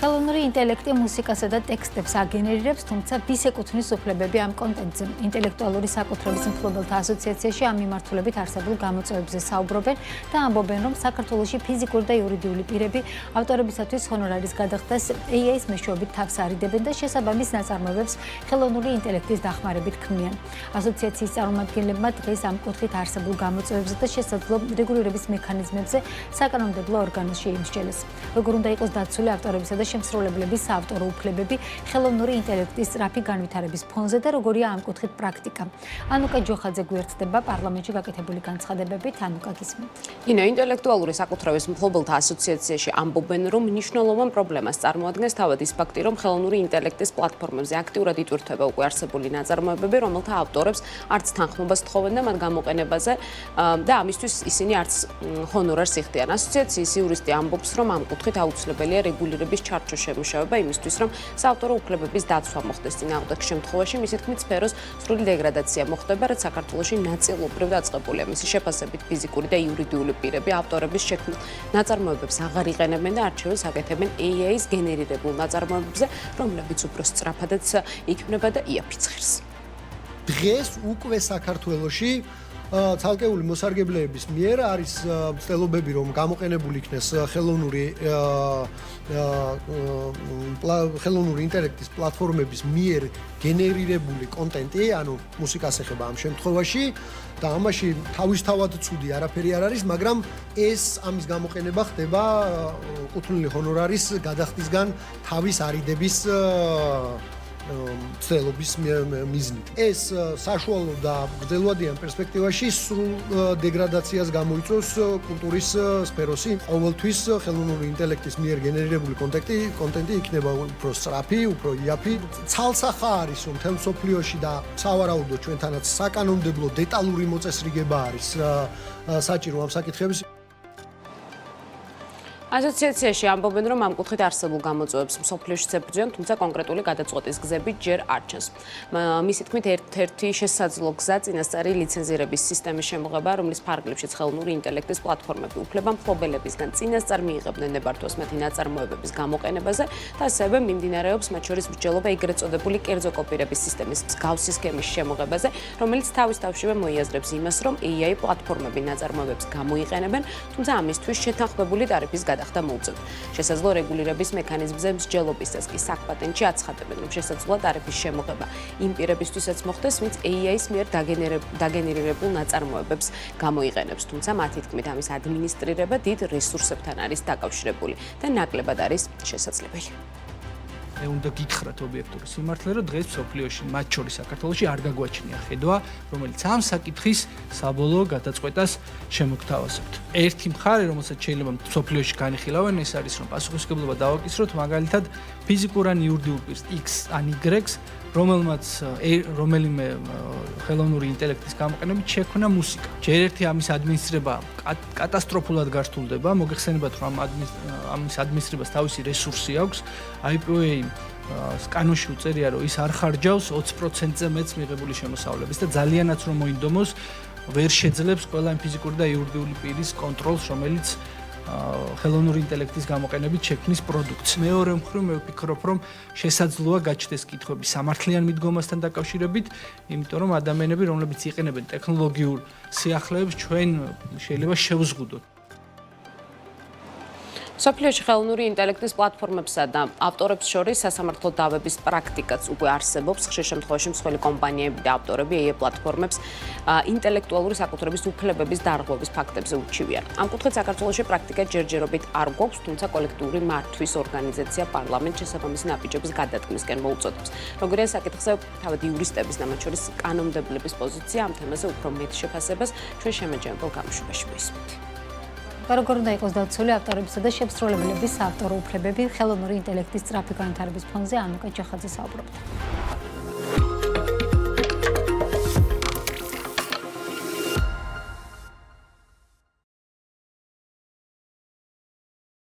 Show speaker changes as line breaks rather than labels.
ხელოვნური ინტელექტი მუსიკასა და ტექსტებს აგენერირებს, თუმცა ვის ეკუთვნის უფლებები ამ კონტენტზე. ინტელექტუალური საკუთრების მფლობელთა ასოციაციაში ამ მიმართულებით არსებულ გამოწვევებზე საუბრობენ და ამბობენ, რომ საქართველოში ფიზიკური და იურიდიული პირები ავტორებისათვის ჰონორარის გადახდას AI-ის მეშვეობით თავს არიდებენ და შესაბამის ნაწარმოებებს ხელოვნური ინტელექტის დახმარებით ქმნიან. ასოციაციის წარმომადგენლებმა დღეს ამ კუთხით არსებულ გამოწვევებზე და შესაძლო რეგულირების მექანიზმებზე საკანონმდებლო ორგანოს შეიმსჯელეს. როგორ უნდა იყოს დაცული ავტორებისა და შემსრულებლების საავტორო უფლებები ხელოვნური ინტელექტის სწრაფი განვითარების ფონზე და როგორია ამ კუთხით პრაქტიკა. ანუკა ჯოხაძე გვერდდება პარლამენტში გაკეთებული განცხადებებით. ანუკა გისმენთ.
ინტელექტუალური საკუთრების მფლობელთა ასოციაციაში ამბობენ, რომ მნიშვნელოვან პრობლემას წარმოადგენს თავად ის ფაქტი, რომ ხელოვნური ინტელექტის პლატფორმებზე აქტიურად იტვირთება უკვე არსებული ნაწარმოებები, რომელთა ავტორებს არც თანხმობას თხოვენ და მათ გამოყენებაზე და ამისთვის ისინი არც ჰონორარს იხდიან. ასოციაციის იურისტი ამბობს, რომ ამ კუთხით აუცილებელია რეგულირების ჩარჩო შემუშავება იმისთვის, რომ საავტორო უფლებების დაცვა მოხდეს. წინააღმდეგ შემთხვევაში მისი თქმით სფეროს სრული დეგრადაცია მოხდება, რაც საქართველოში ნაწილობრივ დაწყებულია. მისი შეფასებით ფიზიკური და იურიდიული პირები ავტორების შექმნილ ნაწარმოებებს აღარ იყენებენ და არჩევანს აკეთებენ AI-ის გენერირებულ ნაწარმოებებზე, რომლებიც უფრო სწრაფადაც იქმნება და იაფიცხებს.
დღეს უკვე საქართველოში ცალკეული მოსარგებლეების მიერ არის მცდელობები, რომ გამოყენებული იქნეს ხელოვნური ინტელექტის პლატფორმების მიერ გენერირებული კონტენტი, ანუ მუსიკას ეხება ამ შემთხვევაში და ამაში თავისთავად ცუდი არაფერი არ არის, მაგრამ ეს ამის გამოყენება ხდება კუთვნილი ჰონორარის გადახდისგან თავის არიდების ცელობის მიზნით. ეს საშუალო და გრძელვადიან პერსპექტივაში სრულ დეგრადაციას გამოიწვევს კულტურის სფეროსი. ყოველთვის ხელოვნური ინტელექტის მიერ გენერირებული კონტენტი იქნება უფრო სწრაფი, უფრო იაფი. ცალსახა არის, რომ მთელ მსოფლიოში და სავარაუდოდ ჩვენთანაც საკანონმდებლო დეტალური მოწესრიგება არის საჭირო ამ საკითხების.
ასოციაციაში ამბობენ, რომ ამ კუთხით არსებულ გამოწვევებს მსოფლიოში ებრძვიან, თუმცა კონკრეტული გადაწყვეტის გზები ჯერ არ ჩანს. მისი თქმით, ერთ-ერთი შესაძლო გზა წინასწარი ლიცენზირების სისტემის შემოღება, რომლის ფარგლებშიც ხელოვნური ინტელექტის პლატფორმები უფლება მფლობელებისგან წინასწარ მიიღებდნენ ნებართვას მათი ნაწარმოებების გამოყენებაზე და ასევე მიმდინარეობს მათ შორის მსჯელობა ეგრეთ წოდებული კერძო კოპირების სისტემის მსგავსი სქემის შემოღებაზე, რომელიც თავის თავშივე მოიაზრებს იმას, რომ AI პლატფორმები ნაწარმოებებს გამოიყენებენ, თუმცა ამისთვის შეთანხმებული ტარიფის გადახდა მოუწევთ. შესაძლო რეგულირების მექანიზმზე მსჯელობისას კი საკპატენტში აცხადებენ, რომ შესაძლოა ტარიფის შემოღება იმ პირებისთვისაც მოხდეს, ვინც AI-ის მიერ დაგენერირებულ ნაწარმოებებს გამოიყენებს, თუმცა მათი თქმით ამის ადმინისტრირება დიდ რესურსებთან არის დაკავშირებული და ნაკლებად არის შესაძლებელი.
უნდა გითხრათ ობიექტური სიმართლე, რომ დღეს მსოფლიოში, მათ შორის საქართველოში არ გაგვაჩნია ხედვა, რომელიც ამ საკითხის საბოლოო გადაწყვეტას შემოგთავაზებთ. ერთი მხარე, რომელსაც შეიძლება მსოფლიოში განიხილავენ, ეს არის, რომ პასუხისმგებლობა დავაკისროთ, მაგალითად, ფიზიკურ ან იურიდიულ პირს X ან Y-ს, რომელმაც რომელიმე ხელოვნური ინტელექტის გამოყენებით შექმნა მუსიკა. ჯერ ერთი ამის ადმინისტრება კატასტროფულად გართულდება, მოგეხსენებათ, რომ ამის ადმინისტრებას თავისი რესურსი აქვს, IPOA კანონში უწერია, რომ ის არ ხარჯავს 20%-ზე მეტს მიღებული შემოსავლების და ძალიანაც რომ მოინდომოს, ვერ შეძლებს ყველა იმ ფიზიკური და იურიდიული პირის კონტროლს, რომელიც ხელოვნური ინტელექტის გამოყენებით შექმნის პროდუქტს. მეორე მხრივ მე ვფიქრობ, რომ შესაძლოა გაჩნდეს კითხვები სამართლიან მიდგომასთან დაკავშირებით, იმიტომ რომ ადამიანები, რომლებიც იყენებენ ტექნოლოგიურ სიახლეებს, ჩვენ შეიძლება შევზღუდოთ.
მსოფლიოში ხელოვნური ინტელექტის პლატფორმებსა და ავტორებს შორის სასამართლო დავების პრაქტიკაც უკვე არსებობს. ხშირ შემთხვევაში მსხვილი კომპანიები და ავტორები AI პლატფორმებს ინტელექტუალური საკუთრების უფლებების დარღვევის ფაქტებზე უჩივიან. ამ კუთხით საქართველოში პრაქტიკა ჯერჯერობით არ გვაქვს, თუმცა კოლექტიური მართვის ორგანიზაცია პარლამენტს შესაბამისი ნაბიჯების გადადგმისკენ მოუწოდებს. როგორია საკითხზე თავად იურისტების და მათ შორის კანონმდებლების პოზიცია ამ თემაზე უფრო მეტ შეფასებას ჩვენ შემაჯამებელ გამოშვებაში მოისმენთ.
როგორ უნდა იყოს დაცული ავტორებისა და შემსრულებლების საავტორო უფლებები ხელოვნური ინტელექტის სწრაფი განვითარების ფონზე ანუკა ჯოხაძე საუბრობდა.